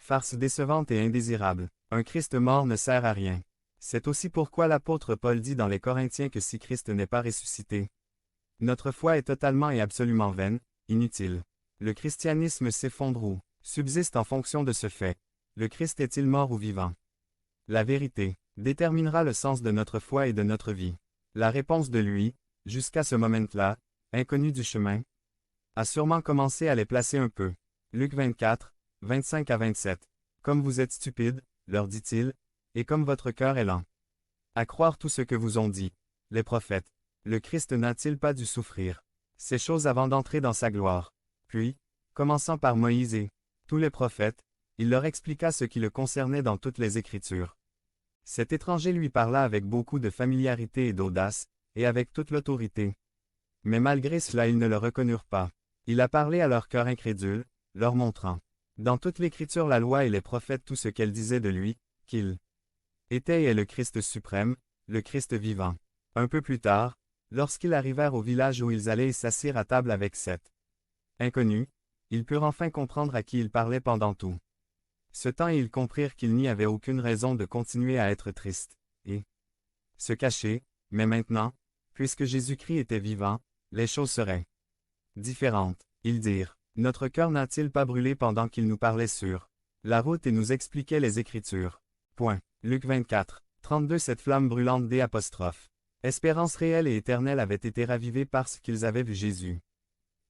Farce décevante et indésirable. Un Christ mort ne sert à rien. C'est aussi pourquoi l'apôtre Paul dit dans les Corinthiens que si Christ n'est pas ressuscité, notre foi est totalement et absolument vaine, inutile. Le christianisme s'effondre ou subsiste en fonction de ce fait. Le Christ est-il mort ou vivant? La vérité déterminera le sens de notre foi et de notre vie. La réponse de lui, jusqu'à ce moment-là, inconnu du chemin, a sûrement commencé à les placer un peu. Luc 24, 25 à 27. Comme vous êtes stupides, leur dit-il, et comme votre cœur est lent à croire tout ce que vous ont dit les prophètes. Le Christ n'a-t-il pas dû souffrir ces choses avant d'entrer dans sa gloire? Puis, commençant par Moïse et tous les prophètes, il leur expliqua ce qui le concernait dans toutes les Écritures. Cet étranger lui parla avec beaucoup de familiarité et d'audace, et avec toute l'autorité. Mais malgré cela ils ne le reconnurent pas. Il a parlé à leur cœur incrédule, leur montrant, dans toute l'Écriture la loi et les prophètes tout ce qu'elle disait de lui, qu'il était et est le Christ suprême, le Christ vivant. Un peu plus tard, lorsqu'ils arrivèrent au village où ils allaient et s'assirent à table avec sept inconnus, ils purent enfin comprendre à qui il parlait pendant tout ce temps et ils comprirent qu'il n'y avait aucune raison de continuer à être tristes, et se cacher, mais maintenant, puisque Jésus-Christ était vivant, les choses seraient différentes. Ils dirent, notre cœur n'a-t-il pas brûlé pendant qu'il nous parlait sur la route et nous expliquait les Écritures. Point. Luc 24, 32. Cette flamme brûlante d'. Espérance réelle et éternelle avait été ravivée parce qu'ils avaient vu Jésus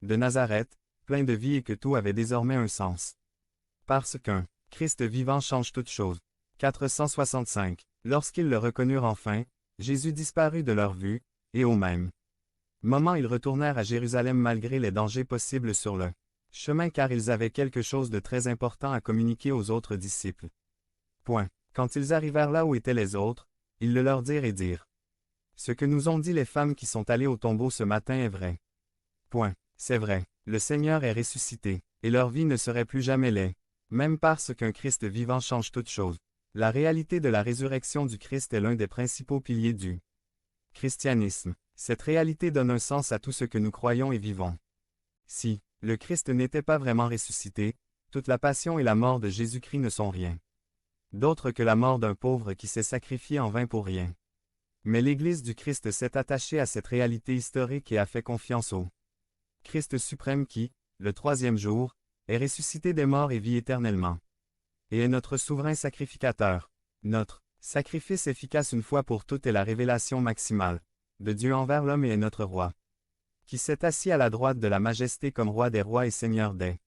de Nazareth, plein de vie et que tout avait désormais un sens. Parce qu'un Christ vivant change toutes choses. 465. Lorsqu'ils le reconnurent enfin, Jésus disparut de leur vue, et au même moment ils retournèrent à Jérusalem malgré les dangers possibles sur le chemin car ils avaient quelque chose de très important à communiquer aux autres disciples. Point. Quand ils arrivèrent là où étaient les autres, ils le leur dirent et dirent. Ce que nous ont dit les femmes qui sont allées au tombeau ce matin est vrai. Point. C'est vrai, le Seigneur est ressuscité, et leur vie ne serait plus jamais laide. Même parce qu'un Christ vivant change toutes choses. La réalité de la résurrection du Christ est l'un des principaux piliers du christianisme. Cette réalité donne un sens à tout ce que nous croyons et vivons. Si le Christ n'était pas vraiment ressuscité, toute la passion et la mort de Jésus-Christ ne sont rien d'autre que la mort d'un pauvre qui s'est sacrifié en vain pour rien. Mais l'Église du Christ s'est attachée à cette réalité historique et a fait confiance au Christ suprême qui, le troisième jour, est ressuscité des morts et vit éternellement. Et est notre souverain sacrificateur. Notre sacrifice efficace une fois pour toutes est la révélation maximale de Dieu envers l'homme et est notre roi, qui s'est assis à la droite de la majesté comme roi des rois et seigneur des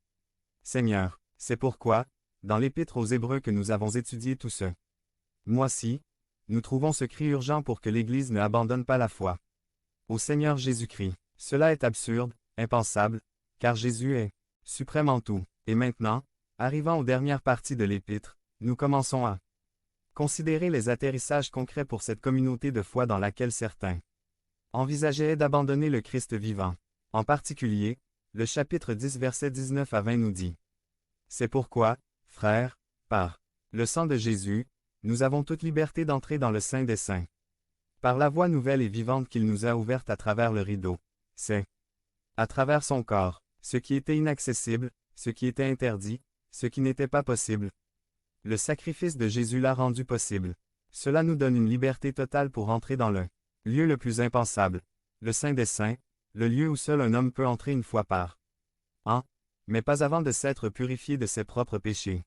seigneurs. C'est pourquoi, dans l'Épître aux Hébreux que nous avons étudié tout ce mois-ci, nous trouvons ce cri urgent pour que l'Église ne abandonne pas la foi au Seigneur Jésus-Christ. Cela est absurde, impensable, car Jésus est suprême en tout. Et maintenant, arrivant aux dernières parties de l'Épître, nous commençons à considérer les atterrissages concrets pour cette communauté de foi dans laquelle certains envisageaient d'abandonner le Christ vivant. En particulier, le chapitre 10 versets 19 à 20 nous dit. C'est pourquoi, frères, par le sang de Jésus, nous avons toute liberté d'entrer dans le Saint des Saints. Par la voie nouvelle et vivante qu'il nous a ouverte à travers le rideau. C'est à travers son corps, ce qui était inaccessible, ce qui était interdit, ce qui n'était pas possible. Le sacrifice de Jésus l'a rendu possible. Cela nous donne une liberté totale pour entrer dans le lieu le plus impensable, le Saint des Saints, le lieu où seul un homme peut entrer une fois par an, mais pas avant de s'être purifié de ses propres péchés.